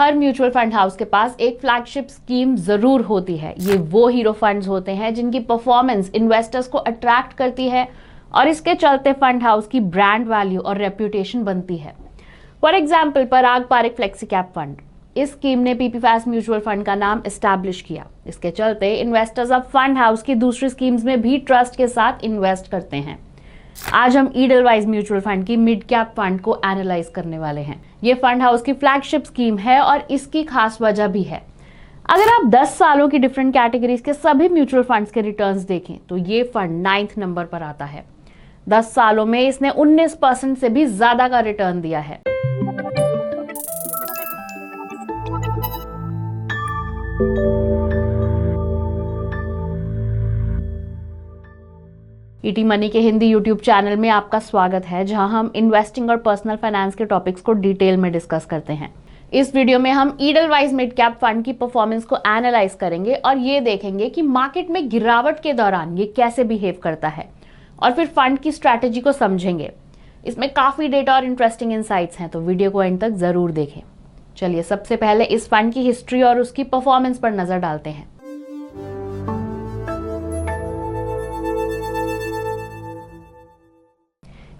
हर mutual fund house के पास एक flagship scheme जरूर होती है। ये वो हीरो फंड्स होते हैं जिनकी परफॉर्मेंस इन्वेस्टर्स को अट्रैक्ट करती है और इसके चलते फंड हाउस की ब्रांड वैल्यू और रेप्यूटेशन बनती है। For example Parag Parikh flexi cap fund, इस स्कीम ने पीपीफैस म्यूचुअल फंड का नाम एस्टैब्लिश किया। इसके चलते इन्वेस्टर्स अब फंड हाउस की दूसरी स्कीम्स में भी ट्रस्ट के साथ इन्वेस्ट करते हैं। आज हम ईडलवाइज म्यूचुअल फंड की मिड कैप फंड को एनालाइज करने वाले हैं। ये फंड हाउस की फ्लैगशिप स्कीम है और इसकी खास वजह भी है। अगर आप 10 सालों की डिफरेंट कैटेगरीज के सभी म्यूचुअल फंड्स के रिटर्न्स देखें तो ये फंड 9th नंबर पर आता है। 10 सालों में इसने 19% से भी ज्यादा का रिटर्न दिया है। ईटी मनी के हिंदी यूट्यूब चैनल में आपका स्वागत है, जहां हम इन्वेस्टिंग और पर्सनल फाइनेंस के टॉपिक्स को डिटेल में डिस्कस करते हैं। इस वीडियो में हम ईडलवाइज मिड कैप फंड की परफॉर्मेंस को एनालाइज करेंगे और ये देखेंगे कि मार्केट में गिरावट के दौरान ये कैसे बिहेव करता है और फिर फंड की स्ट्रैटेजी को समझेंगे। इसमें काफी डेटा और इंटरेस्टिंग इंसाइट्स हैं, तो वीडियो को एंड तक जरूर देखें। चलिए सबसे पहले इस फंड की हिस्ट्री और उसकी परफॉर्मेंस पर नजर डालते हैं।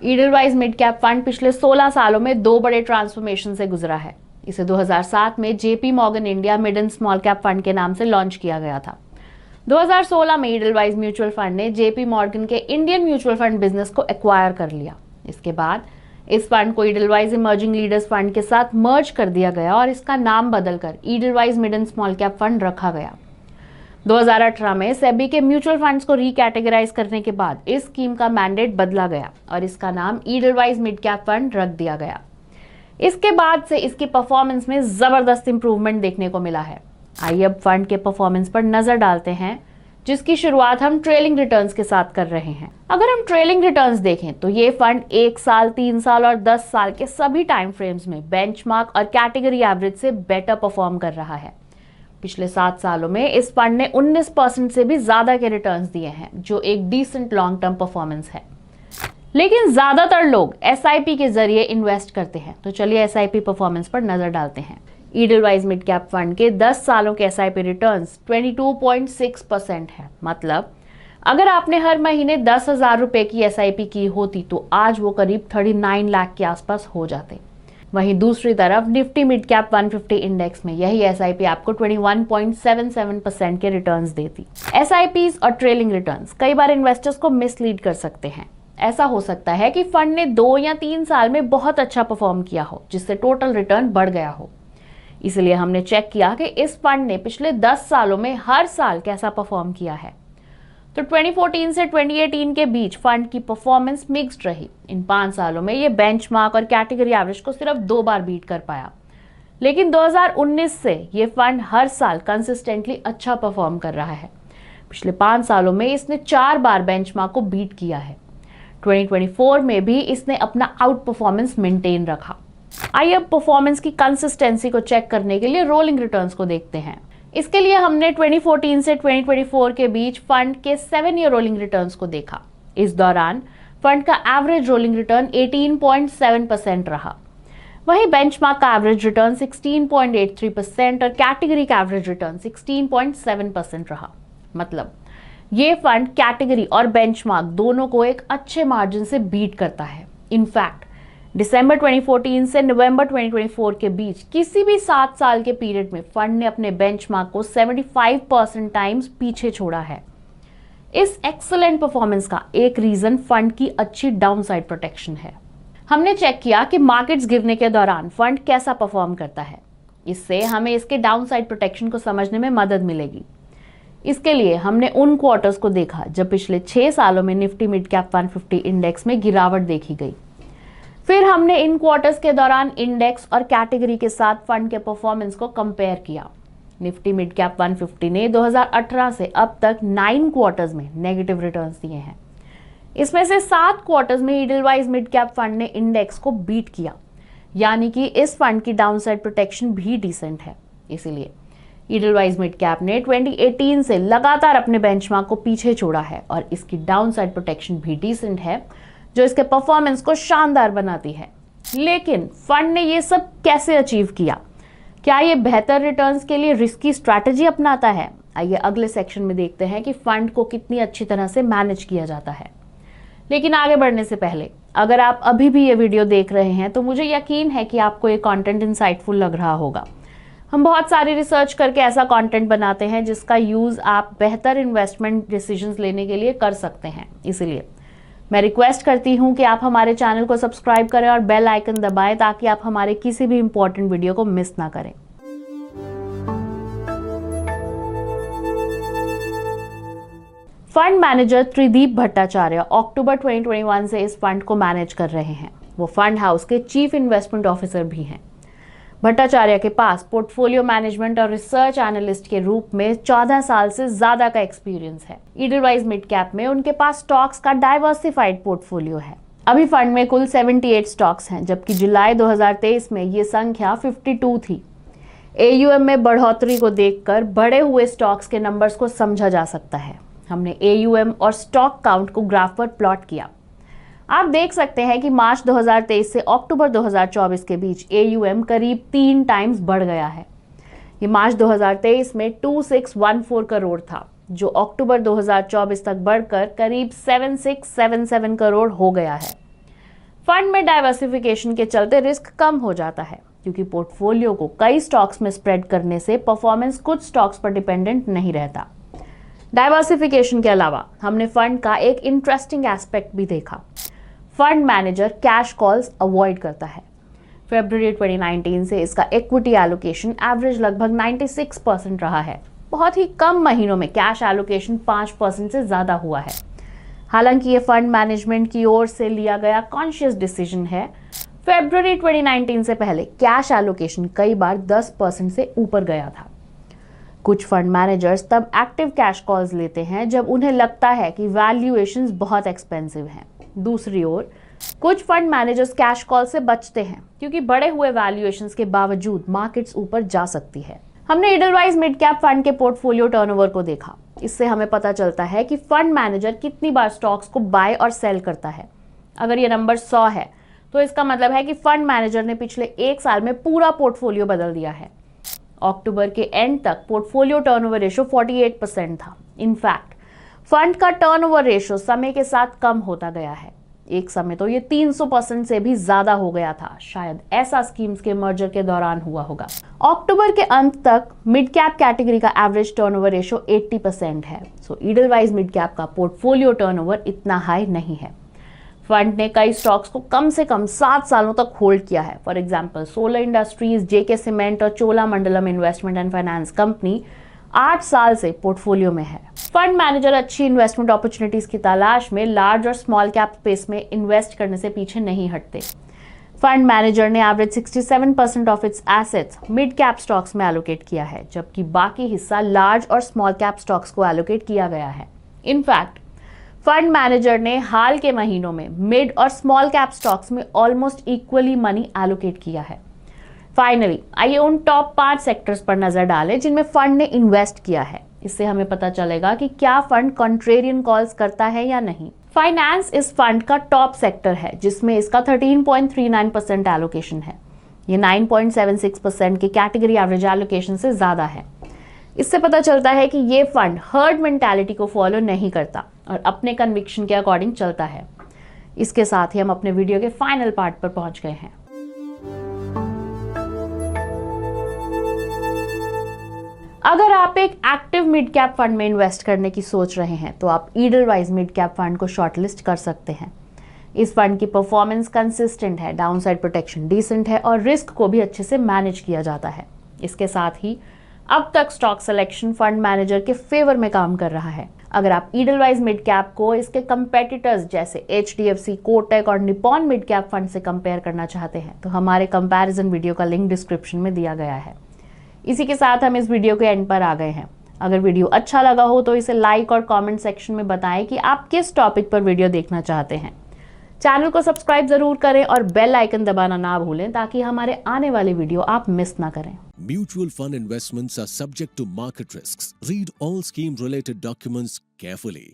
ईडलवाइज मिड कैप फंड पिछले 16 सालों में 2 बड़े ट्रांसफॉर्मेशन से गुजरा है। इसे 2007 में JP Morgan India mid and small cap fund के नाम से लॉन्च किया गया था। 2016 में ईडलवाइज म्यूचुअल फंड ने जेपी मॉर्गन के इंडियन म्यूचुअल फंड बिजनेस को एक्वायर कर लिया। इसके बाद इस फंड को ईडलवाइज इमर्जिंग लीडर्स फंड के साथ मर्ज कर दिया गया और इसका नाम बदलकर Edelweiss mid and small cap fund रखा गया। 2018 में सेबी के म्यूचुअल फंड्स को रिकैटेगराइज करने के बाद इस स्कीम का मैंडेट बदला गया और इसका नाम ईडलवाइज मिड कैप फंड रख दिया गया। इसके बाद से इसकी परफॉर्मेंस में जबरदस्त इंप्रूवमेंट देखने को मिला है। आइए अब फंड के परफॉर्मेंस पर नजर डालते हैं, जिसकी शुरुआत हम ट्रेलिंग रिटर्न्स के साथ कर रहे हैं। अगर हम ट्रेलिंग रिटर्न्स देखें तो ये फंड 1 साल, 3 साल और 10 साल के सभी टाइम फ्रेम्स में बेंचमार्क और कैटेगरी एवरेज से बेटर परफॉर्म कर रहा है। पिछले 7 सालों में इस फंड ने 19% से भी ज्यादा के रिटर्न्स दिए हैं, जो एक डिसेंट लॉन्ग टर्म परफॉर्मेंस है। लेकिन ज्यादातर लोग एसआईपी के जरिए इन्वेस्ट करते हैं, तो चलिए एसआईपी परफॉर्मेंस पर नजर डालते हैं। ईडलवाइज मिड कैप फंड के 10 सालों के एसआईपी रिटर्न्स 22.6% है। मतलब अगर आपने हर महीने 10,000 रुपए की एसआईपी की होती तो आज वो करीब 39 लाख के आसपास हो जाते। वहीं दूसरी तरफ निफ्टी मिड कैप 150 इंडेक्स में यही एसआईपी आपको 21.77% के रिटर्न्स देती। एसआईपीज और ट्रेलिंग रिटर्न्स कई बार इन्वेस्टर्स को मिसलीड कर सकते हैं। ऐसा हो सकता है कि फंड ने 2 या 3 साल में बहुत अच्छा परफॉर्म किया हो, जिससे टोटल रिटर्न बढ़ गया हो। इसलिए हमने चेक किया कि इस फंड ने पिछले 10 सालों में हर साल कैसा परफॉर्म किया है। तो 2014 से 2018 के बीच फंड की परफॉर्मेंस मिक्स्ड रही। इन 5 सालों में ये बेंचमार्क और कैटेगरी एवरेज को सिर्फ 2 बार बीट कर पाया। लेकिन 2019 से ये फंड हर साल कंसिस्टेंटली अच्छा परफॉर्म कर रहा है। पिछले 5 सालों में इसने 4 बार बेंचमार्क को बीट किया है। 2024 में भी इसने अपना आउट परफॉर्मेंस मेंटेन रखा। आइए अब परफॉर्मेंस की कंसिस्टेंसी को चेक करने के लिए रोलिंग रिटर्न्स को देखते हैं। इसके लिए हमने 2014 से 2024 के बीच फंड के 7 ईयर रोलिंग रिटर्न्स को देखा। इस दौरान फंड का एवरेज रोलिंग रिटर्न 18.7% रहा। वहीं बेंचमार्क का एवरेज रिटर्न 16.83% और कैटेगरी का एवरेज रिटर्न 16.7% रहा। मतलब ये फंड कैटेगरी और बेंचमार्क दोनों को एक अच्छे मार्जिन से बीट करता है। इनफैक्ट दिसंबर 2014 से नवंबर 2024 के बीच किसी भी 7 साल के पीरियड में फंड ने अपने बेंचमार्क को 75% टाइम्स पीछे छोड़ा है। इस एक्सीलेंट परफॉर्मेंस का एक रीजन फंड की अच्छी डाउनसाइड प्रोटेक्शन है। हमने चेक किया कि मार्केट्स गिरने के दौरान फंड कैसा परफॉर्म करता है। इससे हमें इसके डाउनसाइड प्रोटेक्शन को समझने में मदद मिलेगी। इसके लिए हमने उन क्वार्टर्स को देखा जब पिछले 6 सालों में निफ्टी मिड कैप 150 इंडेक्स में गिरावट देखी गई। फिर हमने इन क्वार्टर्स के दौरान इंडेक्स और कैटेगरी के साथ फंड के परफॉर्मेंस को कंपेयर किया। निफ्टी मिड कैप 150 ने 2018 से अब तक 9 क्वार्टर्स में नेगेटिव रिटर्न्स दिए हैं। इसमें से 7 क्वार्टर्स में ईडलवाइज मिड कैप फंड ने इंडेक्स को बीट किया, यानी कि इस फंड की डाउनसाइड प्रोटेक्शन भी डिसेंट है। इसीलिए ईडलवाइज मिड कैप ने 2018 से लगातार अपने बेंचमार्क को पीछे छोड़ा है और इसकी डाउनसाइड प्रोटेक्शन भी डिसेंट है, जो इसके परफॉर्मेंस को शानदार बनाती है। लेकिन फंड ने ये सब कैसे अचीव किया? क्या ये बेहतर रिटर्न्स के लिए रिस्की स्ट्रैटेजी अपनाता है? आइए अगले सेक्शन में देखते हैं कि फंड को कितनी अच्छी तरह से मैनेज किया जाता है। लेकिन आगे बढ़ने से पहले अगर आप अभी भी ये वीडियो देख रहे हैं तो मुझे यकीन है कि आपको ये कंटेंट इंसाइटफुल लग रहा होगा। हम बहुत सारी रिसर्च करके ऐसा कंटेंट बनाते हैं जिसका यूज़ आप बेहतर इन्वेस्टमेंट डिसीजंस लेने के लिए कर सकते हैं। इसलिए मैं रिक्वेस्ट करती हूँ कि आप हमारे चैनल को सब्सक्राइब करें और बेल आइकन दबाएं ताकि आप हमारे किसी भी इंपॉर्टेंट वीडियो को मिस ना करें। फंड मैनेजर त्रिदीप भट्टाचार्य अक्टूबर 2021 से इस फंड को मैनेज कर रहे हैं। वो फंड हाउस के चीफ इन्वेस्टमेंट ऑफिसर भी हैं। भट्टाचार्य के पास पोर्टफोलियो मैनेजमेंट और रिसर्च एनालिस्ट के रूप में 14 साल से ज्यादा का एक्सपीरियंस है। ईडलवाइज मिड कैप में उनके पास स्टॉक्स का डाइवर्सिफाइड पोर्टफोलियो है। अभी फंड में कुल 78 स्टॉक्स हैं, जबकि जुलाई 2023 में ये संख्या 52 थी। AUM में बढ़ोतरी को देखकर बढ़े हुए स्टॉक्स के नंबर्स को समझा जा सकता है। हमने AUM और स्टॉक काउंट को ग्राफ पर प्लॉट किया। आप देख सकते हैं कि मार्च 2023 से अक्टूबर 2024 के बीच AUM करीब 3 टाइम्स बढ़ गया है। ये मार्च 2023 में 2614 करोड़ था, जो अक्टूबर 2024 तक बढ़कर करीब 7677 करोड़ हो गया है। फंड में डाइवर्सिफिकेशन के चलते रिस्क कम हो जाता है, क्योंकि पोर्टफोलियो को कई स्टॉक्स में स्प्रेड करने से परफॉर्मेंस कुछ स्टॉक्स पर डिपेंडेंट नहीं रहता। डाइवर्सिफिकेशन के अलावा हमने फंड का एक इंटरेस्टिंग एस्पेक्ट भी देखा। Fund manager cash calls avoid करता है। फरवरी 2019 से इसका इक्विटी एलोकेशन एवरेज लगभग 96% रहा है। बहुत ही कम महीनों में कैश एलोकेशन 5% से ज्यादा हुआ है। हालांकि ये फंड मैनेजमेंट की ओर से लिया गया कॉन्शियस डिसीजन है। फरवरी 2019 से पहले कैश एलोकेशन कई बार 10% से ऊपर गया था। कुछ फंड मैनेजर्स तब एक्टिव कैश कॉल्स लेते हैं जब उन्हें लगता है कि वैल्यूएशंस बहुत एक्सपेंसिव हैं। दूसरी ओर कुछ फंड मैनेजर्स कैश कॉल से बचते हैं, क्योंकि बढ़े हुए वैल्यूएशंस के बावजूद मार्केट्स ऊपर जा सकती है। हमने ईडलवाइज मिड कैप फंड के पोर्टफोलियो टर्नओवर को देखा। इससे हमें पता चलता है कि फंड मैनेजर कितनी बार स्टॉक्स को बाय और सेल करता है। अगर ये नंबर 100 है तो इसका मतलब है कि फंड मैनेजर ने पिछले 1 साल में पूरा पोर्टफोलियो बदल दिया है। अक्टूबर के एंड तक पोर्टफोलियो टर्नओवर रेशो 48% था। इनफैक्ट फंड का टर्नओवर रेशो समय के साथ कम होता गया है। एक समय तो ये 300% से भी ज्यादा हो गया था। शायद ऐसा स्कीम्स के मर्जर के दौरान हुआ होगा। अक्टूबर के अंत तक मिड कैप कैटेगरी का एवरेज टर्नओवर रेशो 80% है। सो ईडलवाइज मिड कैप का पोर्टफोलियो टर्नओवर इतना हाई नहीं है। फंड ने कई स्टॉक्स को कम से कम 7 सालों तक होल्ड किया है। For example solar industries, JK cement और Cholamandalam investment and finance company 8 साल से पोर्टफोलियो में है। फंड मैनेजर अच्छी इन्वेस्टमेंट अपॉर्चुनिटीज की तलाश में लार्ज और स्मॉल कैप स्पेस में इन्वेस्ट करने से पीछे नहीं हटते। फंड मैनेजर ने average 67% of its assets mid cap stocks में एलोकेट किया है, जबकि बाकी हिस्सा लार्ज और स्मॉल कैप स्टॉक्स को एलोकेट किया गया है। इनफैक्ट फंड मैनेजर ने हाल के महीनों में मिड और स्मॉल कैप स्टॉक्स में ऑलमोस्ट इक्वली मनी एलोकेट किया है। फाइनली आइए उन टॉप 5 सेक्टर्स पर नजर डालें जिनमें फंड ने इन्वेस्ट किया है। इससे हमें पता चलेगा कि क्या फंड कॉन्ट्रेरियन कॉल्स करता है या नहीं। फाइनेंस इस फंड का टॉप सेक्टर है, जिसमें इसका 13.39% एलोकेशन है। ये 9.76% के कैटेगरी एवरेज एलोकेशन से ज्यादा है। इससे पता चलता है कि ये फंड हर्ड मेंटालिटी को फॉलो नहीं करता और अपने कन्विक्शन के अकॉर्डिंग चलता है। इसके साथ ही हम अपने वीडियो के फाइनल पार्ट पर पहुंच गए हैं। अगर आप एक एक्टिव मिड कैप फंड में इन्वेस्ट करने की सोच रहे हैं तो आप ईडलवाइज मिड कैप फंड को शॉर्टलिस्ट कर सकते हैं। इस फंड की परफॉर्मेंस कंसिस्टेंट है, डाउनसाइड प्रोटेक्शन डिसेंट है और रिस्क को भी अच्छे से मैनेज किया जाता है। इसके साथ ही अब तक स्टॉक सिलेक्शन फंड मैनेजर के फेवर में काम कर रहा है। अगर आप ईडलवाइज मिड कैप को इसके कंपेटिटर्स जैसे HDFC, कोटक और निपॉन मिड कैप फंड से कंपेयर करना चाहते हैं तो हमारे कंपैरिजन वीडियो का लिंक डिस्क्रिप्शन में दिया गया है। इसी के साथ हम इस वीडियो के एंड पर आ गए हैं। अगर वीडियो अच्छा लगा हो तो इसे लाइक और कमेंट सेक्शन में बताएं कि आप किस टॉपिक पर वीडियो देखना चाहते हैं। चैनल को सब्सक्राइब जरूर करें और बेल आइकन दबाना ना भूलें ताकि हमारे आने वाले वीडियो आप मिस ना करें। Mutual fund investments are subject to market risks. Read all scheme related documents carefully.